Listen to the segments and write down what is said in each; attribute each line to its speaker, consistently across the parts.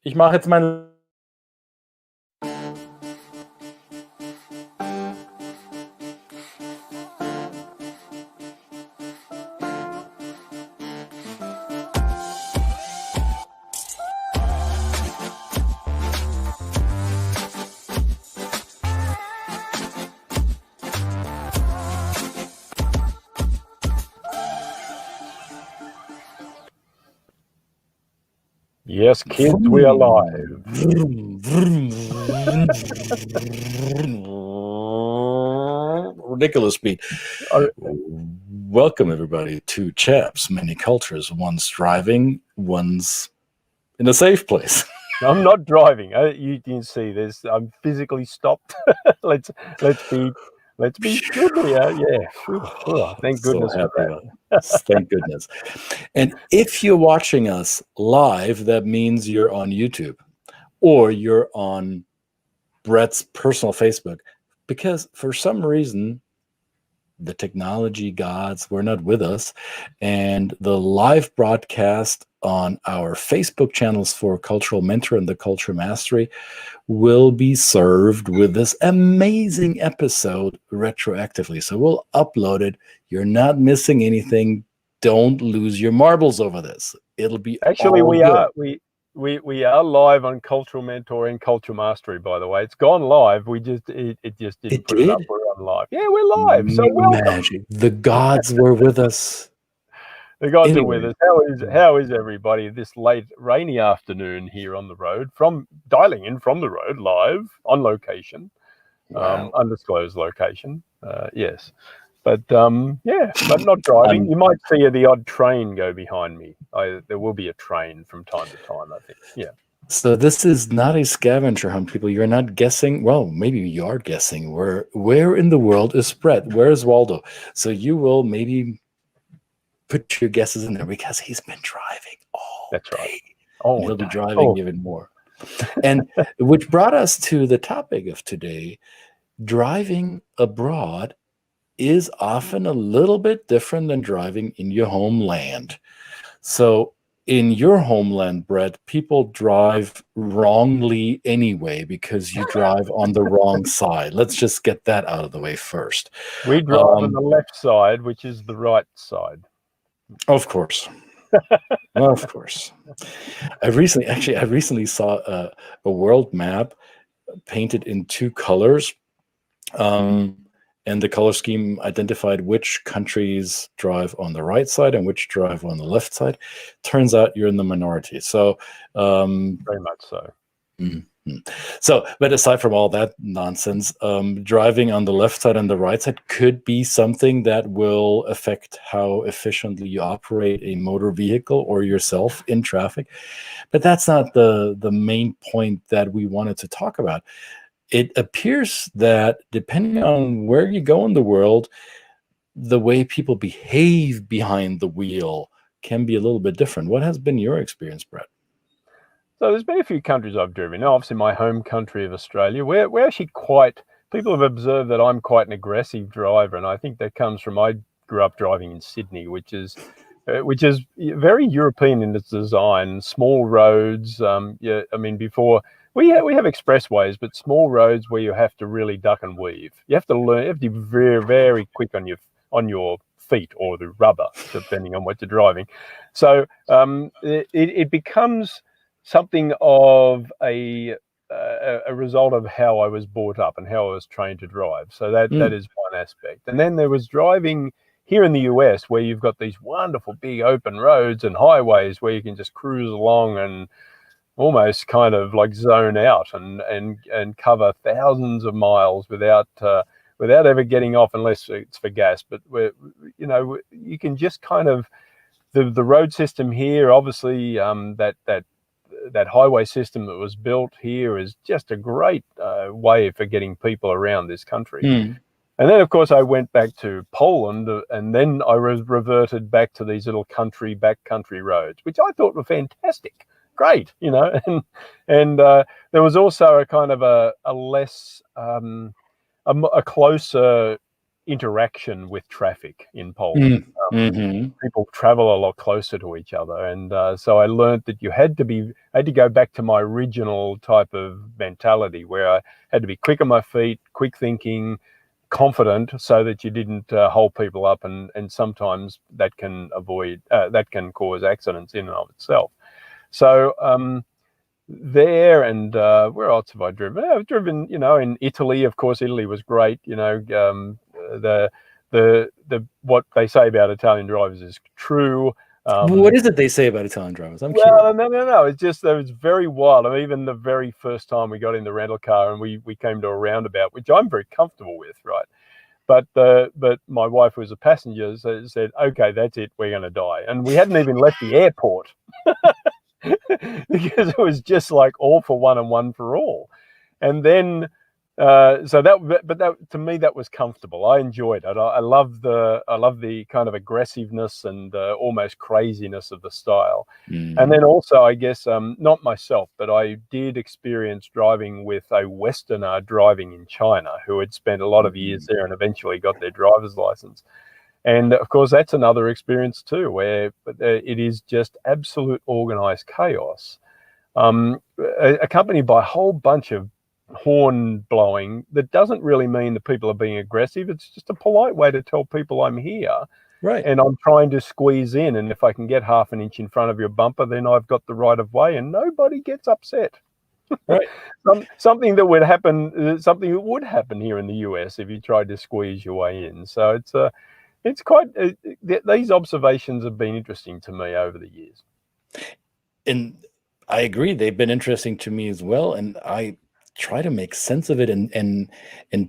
Speaker 1: Ich mache jetzt mein...
Speaker 2: Yes, kids, we are live.
Speaker 1: Ridiculous speed. Welcome, everybody, to Chaps, Many Cultures. One's driving, one's in a safe place.
Speaker 2: I'm not driving. You can see this. I'm physically stopped. let's be good here. Yeah. Thank goodness for that.
Speaker 1: Thank goodness. And if you're watching us live, that means you're on YouTube or you're on Brett's personal Facebook, because for some reason the technology gods were not with us, and the live broadcast on our Facebook channels for Cultural Mentor and the Culture Mastery will be served with this amazing episode retroactively. So we'll upload it. You're not missing anything. Don't lose your marbles over this. It'll be
Speaker 2: actually we are live on Cultural Mentor and Culture Mastery, by the way. It's gone live. We just it just didn't put it up. We're on live. Yeah, we're live. So welcome.
Speaker 1: Magic. The gods were with us.
Speaker 2: The gods are with us. How is everybody this late rainy afternoon here on the road, dialing in from the road live on location?
Speaker 1: Wow.
Speaker 2: Undisclosed location. Yes. But but not driving. You might see the odd train go behind me. There will be a train from time to time, I think. Yeah.
Speaker 1: So this is not a scavenger hunt, people. You're not guessing. Well, maybe you are guessing where in the world is Brett? Where is Waldo? So you will maybe put your guesses in there, because he's been driving all day.
Speaker 2: Right. Oh,
Speaker 1: he'll be driving even more. And which brought us to the topic of today. Driving abroad is often a little bit different than driving in your homeland. So in your homeland, Brett, people drive wrongly anyway because you drive on the wrong side. Let's just get that out of the way first.
Speaker 2: We drive on the left side, which is the right side.
Speaker 1: Of course. Of course. I recently saw a world map painted in two colors. And the color scheme identified which countries drive on the right side and which drive on the left side. Turns out you're in the minority. So
Speaker 2: very much so.
Speaker 1: So, but aside from all that nonsense, driving on the left side and the right side could be something that will affect how efficiently you operate a motor vehicle or yourself in traffic. But that's not the main point that we wanted to talk about. It appears that depending on where you go in the world, the way people behave behind the wheel can be a little bit different. What has been your experience, Brett?
Speaker 2: So there's been a few countries I've driven. Now, obviously, my home country of Australia, we're actually people have observed that I'm quite an aggressive driver, and I think that comes from I grew up driving in Sydney, which is very European in its design. Small roads. Before. We have expressways, but small roads where you have to really duck and weave. You have to be very, very quick on your feet or the rubber, depending on what you're driving. So it becomes something of a result of how I was brought up and how I was trained to drive. So that is one aspect. And then there was driving here in the US, where you've got these wonderful big open roads and highways where you can just cruise along and almost kind of like zone out and cover thousands of miles without ever getting off, unless it's for gas. But you can just kind of the road system here, obviously, that highway system that was built here is just a great way for getting people around this country. And then, of course, I went back to Poland, and then I was reverted back to these little backcountry roads, which I thought were fantastic. Great, and there was also a kind of a less a closer interaction with traffic in Poland. People travel a lot closer to each other, and so I learned that I had to go back to my original type of mentality, where I had to be quick on my feet, quick thinking, confident, so that you didn't hold people up, and sometimes that can cause accidents in and of itself. So there, and where else have I driven? I've driven, in Italy. Of course, Italy was great. The what they say about Italian drivers is true.
Speaker 1: What is it they say about Italian drivers? I'm
Speaker 2: curious.
Speaker 1: curious.
Speaker 2: No. It's just that it's very wild. I mean, even the very first time we got in the rental car and we came to a roundabout, which I'm very comfortable with, right? But my wife, who was a passenger, said, "Okay, that's it. We're going to die." And we hadn't even left the airport because it was just like all for one and one for all. And then. But that, to me, that was comfortable. I enjoyed it. I love the kind of aggressiveness and almost craziness of the style. And then also, I guess, not myself, but I did experience driving with a Westerner driving in China, who had spent a lot of years there and eventually got their driver's license. And of course, that's another experience too, where it is just absolute organized chaos, accompanied by a whole bunch of horn blowing that doesn't really mean that people are being aggressive. It's just a polite way to tell people I'm here,
Speaker 1: right?
Speaker 2: And I'm trying to squeeze in, and if I can get half an inch in front of your bumper, then I've got the right of way, and nobody gets upset.
Speaker 1: Right.
Speaker 2: Something that would happen here in the US if you tried to squeeze your way in. So it's quite these observations have been interesting to me over the years.
Speaker 1: And I agree, they've been interesting to me as well, and I try to make sense of it and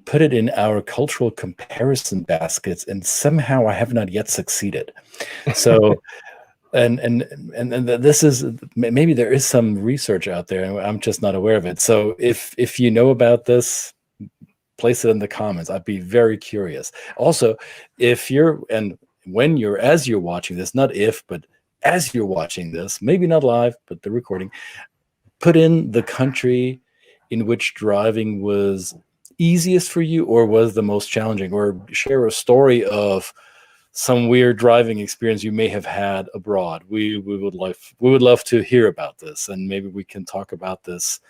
Speaker 1: put it in our cultural comparison baskets, and somehow I have not yet succeeded. So and this is, maybe there is some research out there and I'm just not aware of it. So if you know about this, place it in the comments. I'd be very curious. Also, as you're watching this, not if, but as you're watching this, maybe not live, but the recording, put in the country in which driving was easiest for you or was the most challenging, or share a story of some weird driving experience you may have had abroad. We would love to hear about this, and maybe we can talk about this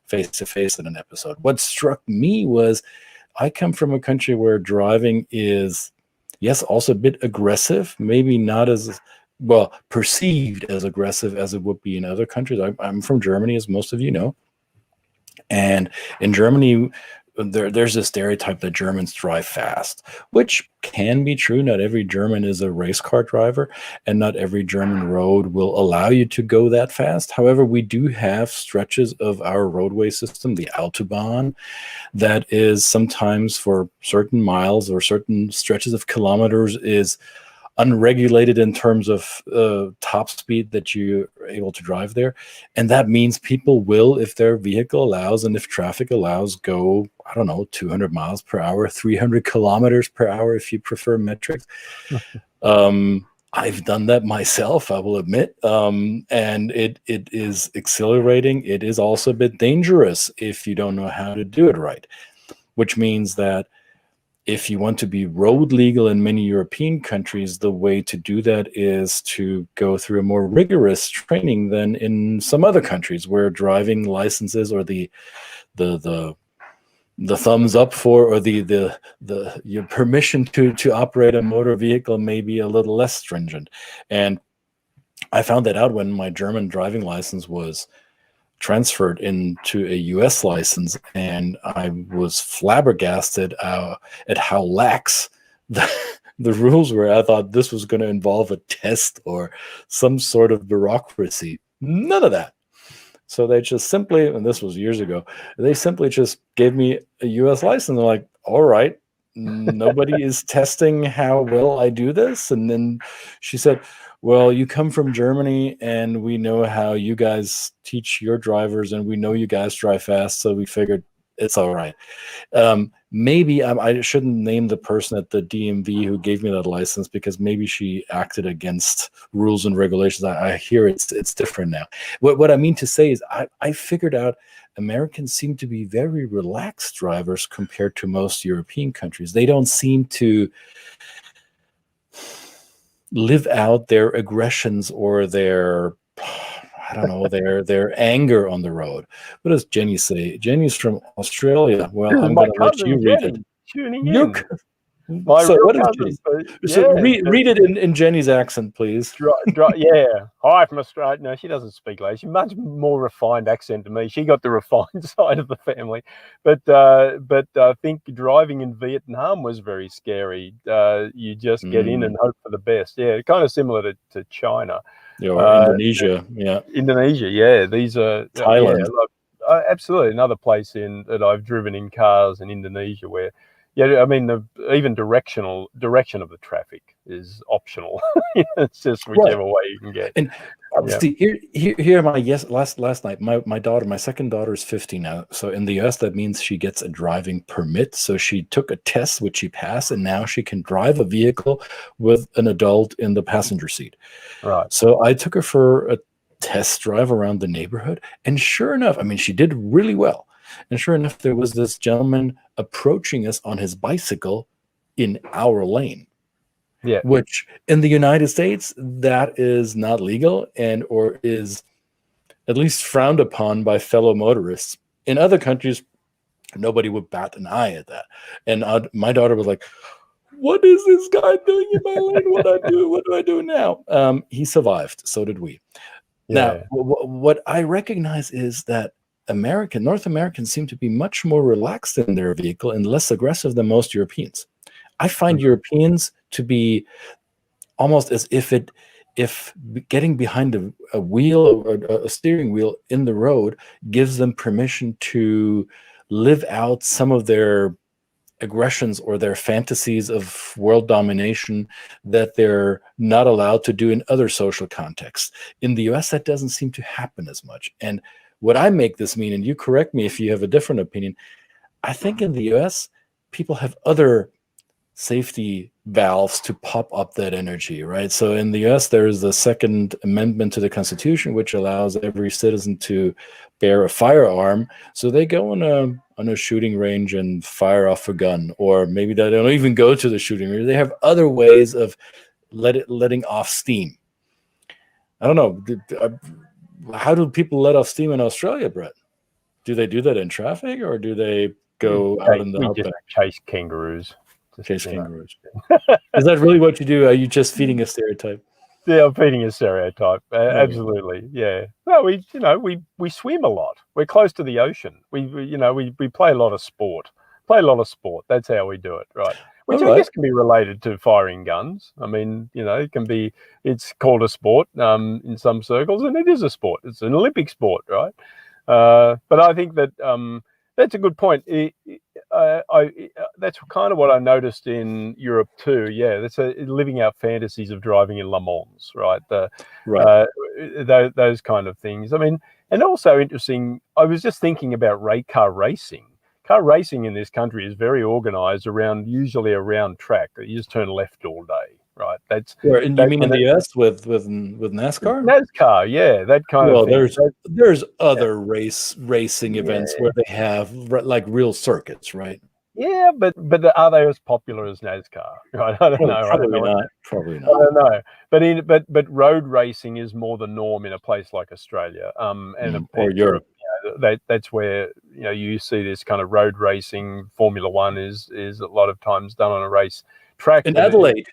Speaker 1: face to face in an episode. What struck me was I come from a country where driving is, yes, also a bit aggressive, maybe not as well perceived as aggressive as it would be in other countries. I'm from Germany, as most of you know. And in Germany, there's a stereotype that Germans drive fast, which can be true. Not every German is a race car driver, and not every German road will allow you to go that fast. However, we do have stretches of our roadway system, the Autobahn, that is sometimes for certain miles or certain stretches of kilometers is unregulated in terms of top speed that you're able to drive there. And that means people will, if their vehicle allows and if traffic allows, go, I don't know, 200 miles per hour, 300 kilometers per hour, if you prefer metrics. I've done that myself, I will admit. And it is exhilarating. It is also a bit dangerous if you don't know how to do it right, which means that if you want to be road legal in many European countries, the way to do that is to go through a more rigorous training than in some other countries where driving licenses or the thumbs up for, or your permission to operate a motor vehicle may be a little less stringent. And I found that out when my German driving license was transferred into a US license, and I was flabbergasted at how lax the rules were. I thought this was going to involve a test or some sort of bureaucracy. None of that. So they just simply, and this was years ago, they simply just gave me a US license. They're like, all right, nobody is testing how well I do this. And then she said, well, you come from Germany and we know how you guys teach your drivers and we know you guys drive fast. So we figured it's all right. Maybe I shouldn't name the person at the DMV who gave me that license, because maybe she acted against rules and regulations. I hear it's different now. What I mean to say is I figured out Americans seem to be very relaxed drivers compared to most European countries. They don't seem to live out their aggressions or their, I don't know, their anger on the road. What does Jenny say? Jenny's from Australia. Well, I'm
Speaker 2: My
Speaker 1: going to let you
Speaker 2: cousin
Speaker 1: read it.
Speaker 2: Jenny tuning
Speaker 1: You,
Speaker 2: in. My
Speaker 1: so
Speaker 2: real
Speaker 1: what is
Speaker 2: cousin.
Speaker 1: Jenny? So read it in Jenny's accent, please.
Speaker 2: Yeah. Hi from Australia. No, she doesn't speak like. She's much more refined accent to me. She got the refined side of the family. But I think driving in Vietnam was very scary. You just get in and hope for the best. Yeah, kind of similar to China.
Speaker 1: Yeah, or Indonesia. Yeah.
Speaker 2: Indonesia. Yeah, these are
Speaker 1: Thailand.
Speaker 2: Absolutely another place that I've driven in cars in Indonesia where. Yeah, I mean, even direction of the traffic is optional. It's just whichever way you can get.
Speaker 1: And obviously, here my last night, my daughter, my second daughter is 15 now. So in the US, that means she gets a driving permit. So she took a test, which she passed, and now she can drive a vehicle with an adult in the passenger seat.
Speaker 2: Right.
Speaker 1: So I took her for a test drive around the neighborhood, and sure enough, I mean, she did really well. And sure enough, there was this gentleman approaching us on his bicycle in our lane.
Speaker 2: Yeah.
Speaker 1: Which in the United States, that is not legal or is at least frowned upon by fellow motorists. In other countries, nobody would bat an eye at that. And my daughter was like, "What is this guy doing in my lane? What do I do now?" He survived. So did we. Yeah. Now, what I recognize is that North Americans seem to be much more relaxed in their vehicle and less aggressive than most Europeans. I find Europeans to be almost as if getting behind a wheel or a steering wheel in the road gives them permission to live out some of their aggressions or their fantasies of world domination that they're not allowed to do in other social contexts. In the US, that doesn't seem to happen as much. And what I make this mean, and you correct me if you have a different opinion, I think in the US, people have other safety valves to pop up that energy, right? So in the US, there is the Second Amendment to the Constitution, which allows every citizen to bear a firearm. So they go on a shooting range and fire off a gun, or maybe they don't even go to the shooting range. They have other ways of letting off steam. I don't know. How do people let off steam in Australia, Brett? Do they do that in traffic, or do they go out in the
Speaker 2: we just chase kangaroos?
Speaker 1: Chase kangaroos. Is that really what you do? Are you just feeding a stereotype?
Speaker 2: Yeah, I'm feeding a stereotype. Absolutely. Yeah. No, we swim a lot. We're close to the ocean. We play a lot of sport. That's how we do it, right? Which I guess can be related to firing guns. I mean, it's called a sport in some circles, and it is a sport. It's an Olympic sport, right? But I think that that's a good point. That's kind of what I noticed in Europe too. Yeah, that's living out fantasies of driving in Le Mans, right? Those kind of things. I mean, and also interesting. I was just thinking about car racing. Car racing in this country is very organized usually around track. You just turn left all day, right?
Speaker 1: You mean in the US with NASCAR?
Speaker 2: NASCAR, yeah, that kind of thing.
Speaker 1: There's other racing events where they have like real circuits, right?
Speaker 2: Yeah, but are they as popular as NASCAR? Right? I don't know.
Speaker 1: Probably not.
Speaker 2: I don't know. But road racing is more the norm in a place like Australia,
Speaker 1: or Europe.
Speaker 2: That's where you see this kind of road racing. Formula One is a lot of times done on a race track
Speaker 1: in Adelaide.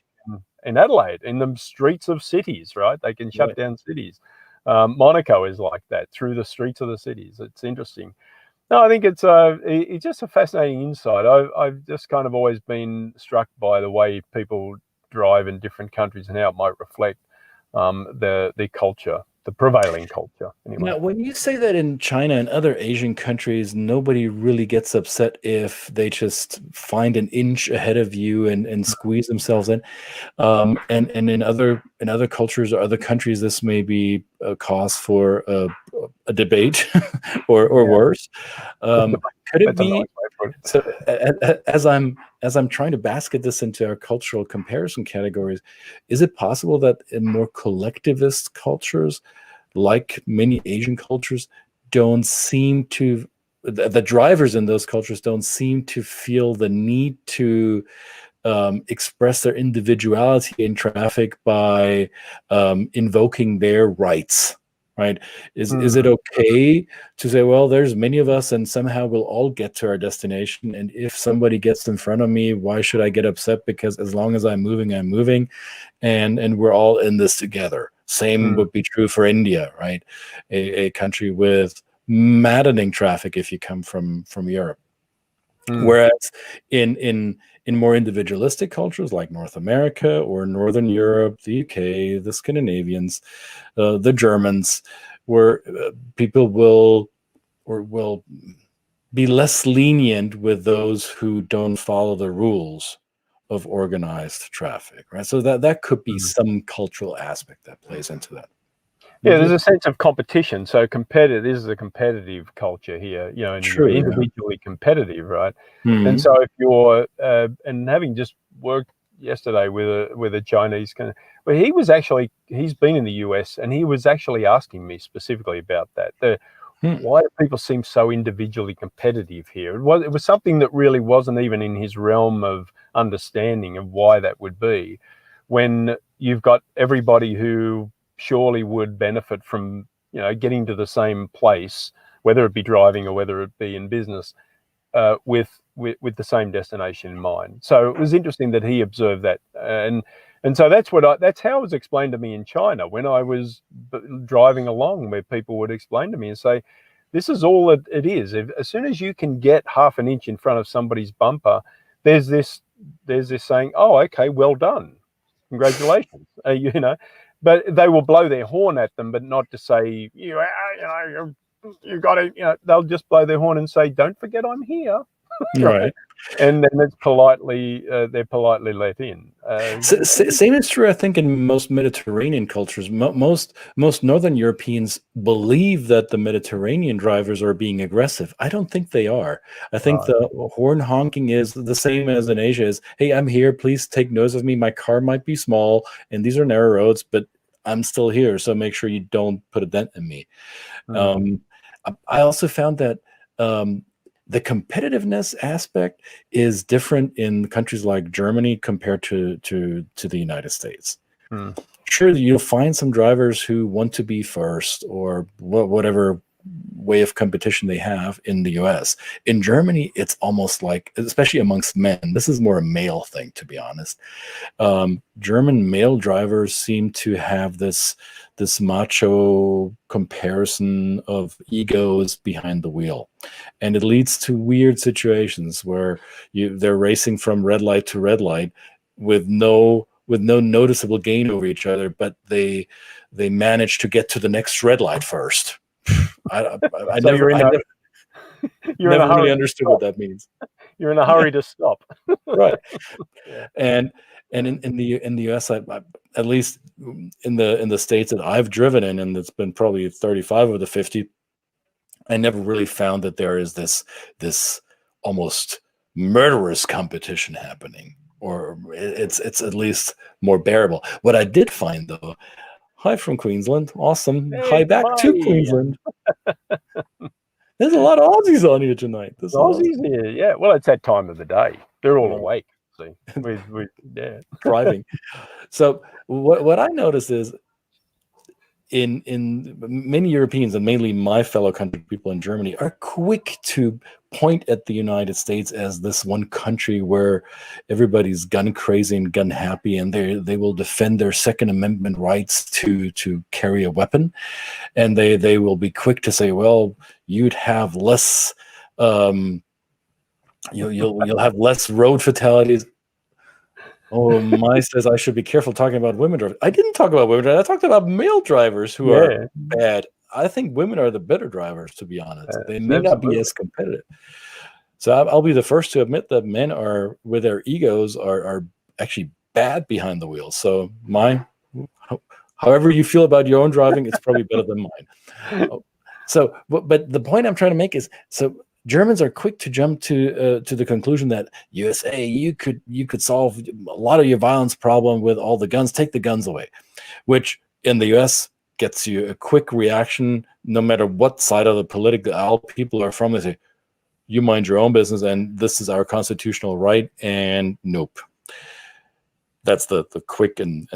Speaker 2: In the streets of cities, right? They can shut down cities. Monaco is like that, through the streets of the cities. It's interesting. No, I think it's just a fascinating insight. I've just kind of always been struck by the way people drive in different countries and how it might reflect the culture, the prevailing culture. Anyway.
Speaker 1: Now, when you say that in China and other Asian countries, nobody really gets upset if they just find an inch ahead of you and squeeze themselves in. And in other cultures or other countries, this may be a cause for a debate or worse. Could it
Speaker 2: That's a nice
Speaker 1: be?
Speaker 2: way to put it.
Speaker 1: So as I'm trying to basket this into our cultural comparison categories, is it possible that in more collectivist cultures, like many Asian cultures, don't seem to, the drivers in those cultures don't seem to feel the need to express their individuality in traffic by invoking their rights, right? Is it okay to say, well, there's many of us and somehow we'll all get to our destination, and if somebody gets in front of me, why should I get upset? Because as long as I'm moving, and we're all in this together. Same would be true for India, right? A country with maddening traffic if you come from Europe. Whereas in more individualistic cultures like North America or Northern Europe, the UK, the Scandinavians, the Germans, where people will be less lenient with those who don't follow the rules of organized traffic, right? So that could be some cultural aspect that plays into that.
Speaker 2: Yeah, there's a sense of competition. So this is a competitive culture here, and you're individually competitive, right? And so if you're, and having just worked yesterday with a Chinese well, he's been in the US, and he was actually asking me specifically about that. Why do people seem so individually competitive here? It was something that really wasn't even in his realm of understanding of why that would be, when you've got everybody who surely would benefit from getting to the same place, whether it be driving or whether it be in business, with the same destination in mind. So it was interesting that he observed that, and so that's how it was explained to me in China when I was driving along, where people would explain to me and say, this is all it is. As soon as you can get half an inch in front of somebody's bumper, there's this saying, oh, okay, well done, congratulations, But they will blow their horn at them, but not to say, you got to, they'll just blow their horn and say, don't forget I'm here.
Speaker 1: Right.
Speaker 2: And then it's they're politely let in.
Speaker 1: Same is true, I think, in most Mediterranean cultures. Most Northern Europeans believe that the Mediterranean drivers are being aggressive. I don't think they are. I think the horn honking is the same as in Asia. Is, hey, I'm here. Please take notice of me. My car might be small, and these are narrow roads, but I'm still here. So make sure you don't put a dent in me. I also found that the competitiveness aspect is different in countries like Germany compared to the United States. Sure, you'll find some drivers who want to be first or whatever way of competition they have in the US. In Germany, it's almost like, especially amongst men, this is more a male thing, to be honest. German male drivers seem to have this macho comparison of egos behind the wheel, and it leads to weird situations where they're racing from red light to red light with no noticeable gain over each other, but they manage to get to the next red light first. I never really understood what that means.
Speaker 2: You're in a hurry to stop.
Speaker 1: Right. And in the US, at least in the states that I've driven in, and it's been probably 35 of the 50, I never really found that there is this almost murderous competition happening, or it's at least more bearable. What I did find, though, hi from Queensland, awesome.
Speaker 2: Hey,
Speaker 1: hi back to Queensland. There's a lot of Aussies on here tonight.
Speaker 2: Aussies here, yeah. Well, it's that time of the day. They're all awake. See, we
Speaker 1: driving. So what I noticed is in many Europeans, and mainly my fellow country people in Germany, are quick to point at the United States as this one country where everybody's gun crazy and gun happy, and they will defend their Second Amendment rights to carry a weapon, and they will be quick to say, well, you'd have less you'll have less road fatalities. Oh, my says I should be careful talking about women drivers. I didn't talk about women drivers. I talked about male drivers who are bad. I think women are the better drivers, to be honest. They may not be as competitive. So I'll be the first to admit that men are, with their egos, are actually bad behind the wheel. So however you feel about your own driving, it's probably better than mine. So, but the point I'm trying to make is, so Germans are quick to jump to the conclusion that USA, you could solve a lot of your violence problem with all the guns, take the guns away, which in the US gets you a quick reaction, no matter what side of the political aisle people are from. They say, you mind your own business, and this is our constitutional right, and nope. That's the quick and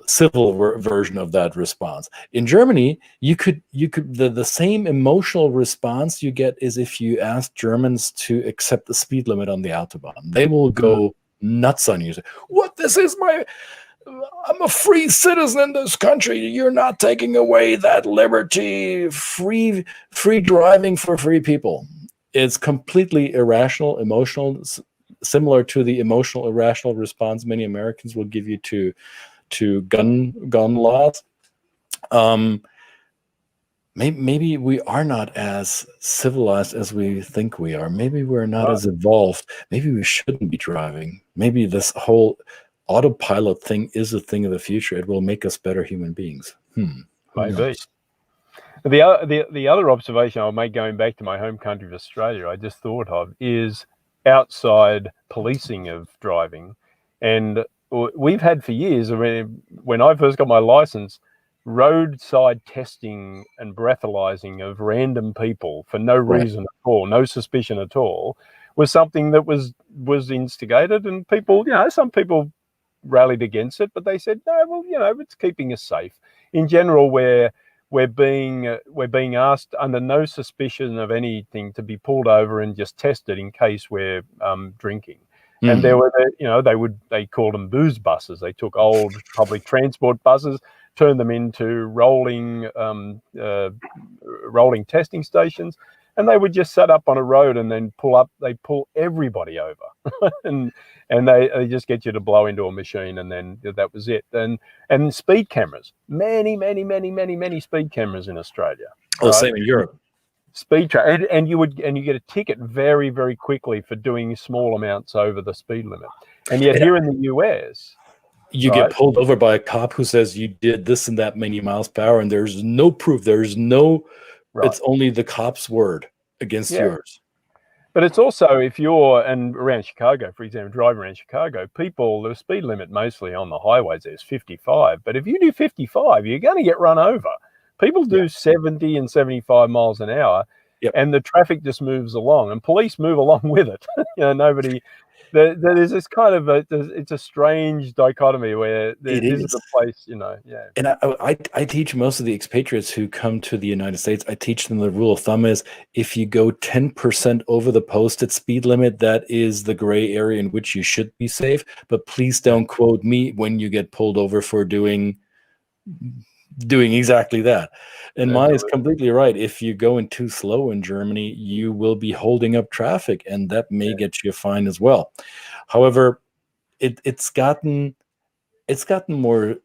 Speaker 1: civil version of that response. In Germany, you could the same emotional response you get is if you ask Germans to accept the speed limit on the Autobahn. They will go nuts on you. Say, what? I'm a free citizen in this country. You're not taking away that liberty. Free driving for free people. It's completely irrational, emotional, similar to the emotional irrational response many Americans will give you to gun laws. Maybe we are not as civilized as we think we are. Maybe we're not as evolved. Maybe we shouldn't be driving. Maybe this whole autopilot thing is a thing of the future. It will make us better human beings.
Speaker 2: Maybe. The other observation I'll make, going back to my home country of Australia, I just thought of, is outside policing of driving. And we've had for years, when I first got my license, roadside testing and breathalyzing of random people for no reason at all, no suspicion at all, was something that was instigated, and people, some people rallied against it, but they said, no, well, it's keeping us safe. In general, we're being asked under no suspicion of anything to be pulled over and just tested in case we're drinking. And there were, they called them booze buses. They took old public transport buses, turned them into rolling testing stations, and they would just set up on a road and then pull everybody over, and they just get you to blow into a machine, and then that was it. And speed cameras, many speed cameras in Australia.
Speaker 1: Oh, right? Same in Europe.
Speaker 2: And you get a ticket very, very quickly for doing small amounts over the speed limit. And yet here in the US,
Speaker 1: you get pulled over by a cop who says you did this and that many miles per hour, and there's no proof. There's no. It's only the cop's word against yours.
Speaker 2: But it's also, if you're, and around Chicago, for example, driving around Chicago, the speed limit mostly on the highways is 55. But if you do 55, you're going to get run over. People do 70 and 75 miles an hour, and the traffic just moves along, and police move along with it. There's this kind of it's a strange dichotomy where this is a place,
Speaker 1: And I teach most of the expatriates who come to the United States, I teach them the rule of thumb is, if you go 10% over the posted speed limit, that is the gray area in which you should be safe. But please don't quote me when you get pulled over for doing exactly that. And mine is completely right. If you go in too slow in Germany, you will be holding up traffic, and that may get you a fine as well. However, it's gotten more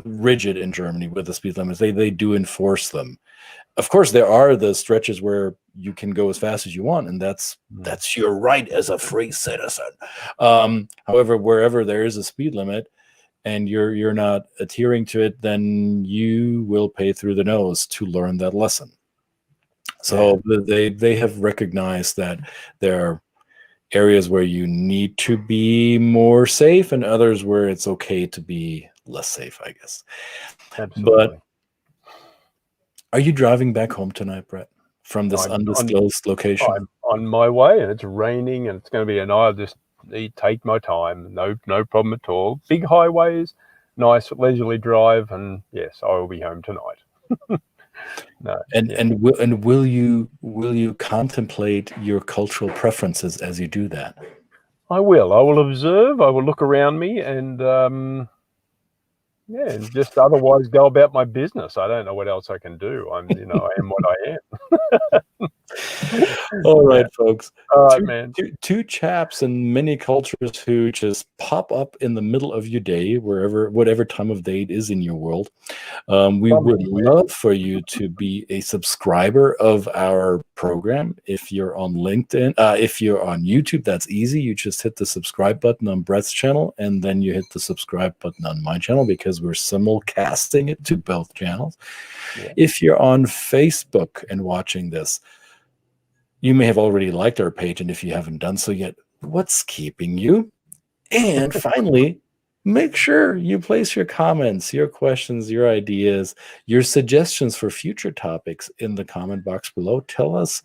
Speaker 1: rigid in Germany with the speed limits. They do enforce them. Of course, there are the stretches where you can go as fast as you want, and that's your right as a free citizen. However, wherever there is a speed limit, and you're not adhering to it, then you will pay through the nose to learn that lesson. So they have recognized that there are areas where you need to be more safe, and others where it's okay to be less safe, I guess.
Speaker 2: Absolutely.
Speaker 1: But are you driving back home tonight, Brett, from this undisclosed location?
Speaker 2: I'm on my way, and it's raining, and it's going to be I'll just take my time, no problem at all. Big highways, nice leisurely drive, and yes, I will be home tonight.
Speaker 1: And will you contemplate your cultural preferences as you do that?
Speaker 2: I will observe. I will look around me, and and just otherwise go about my business. I don't know what else I can do. I am what I am.
Speaker 1: All right, folks.
Speaker 2: All right, man.
Speaker 1: Two chaps and many cultures who just pop up in the middle of your day, whatever time of day it is in your world. We would love for you to be a subscriber of our program. If you're on LinkedIn, if you're on YouTube, that's easy. You just hit the subscribe button on Brett's channel, and then you hit the subscribe button on my channel, because we're simulcasting it to both channels.
Speaker 2: Yeah.
Speaker 1: If you're on Facebook and watching this, you may have already liked our page, and if you haven't done so yet, what's keeping you? And finally, make sure you place your comments, your questions, your ideas, your suggestions for future topics in the comment box below. Tell us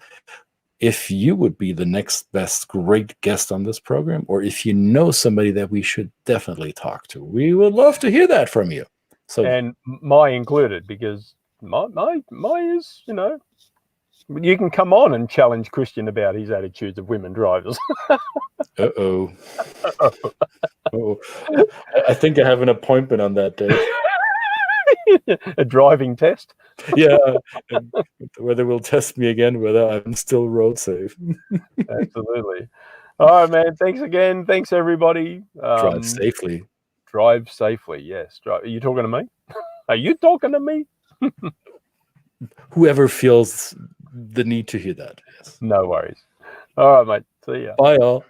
Speaker 1: if you would be the next best great guest on this program, or if you know somebody that we should definitely talk to. We would love to hear that from you. So,
Speaker 2: and my included, because my is, you know, you can come on and challenge Christian about his attitudes of women drivers.
Speaker 1: Uh-oh. Uh-oh. I think I have an appointment on that day.
Speaker 2: A driving test?
Speaker 1: Yeah. Whether we'll test me again, whether I'm still road safe.
Speaker 2: Absolutely. All right, man. Thanks again. Thanks, everybody.
Speaker 1: Drive safely.
Speaker 2: Drive safely, yes. Are you talking to me? Are you talking to me?
Speaker 1: Whoever feels the need to hear that. Yes.
Speaker 2: No worries. All right, mate. See ya.
Speaker 1: Bye, all.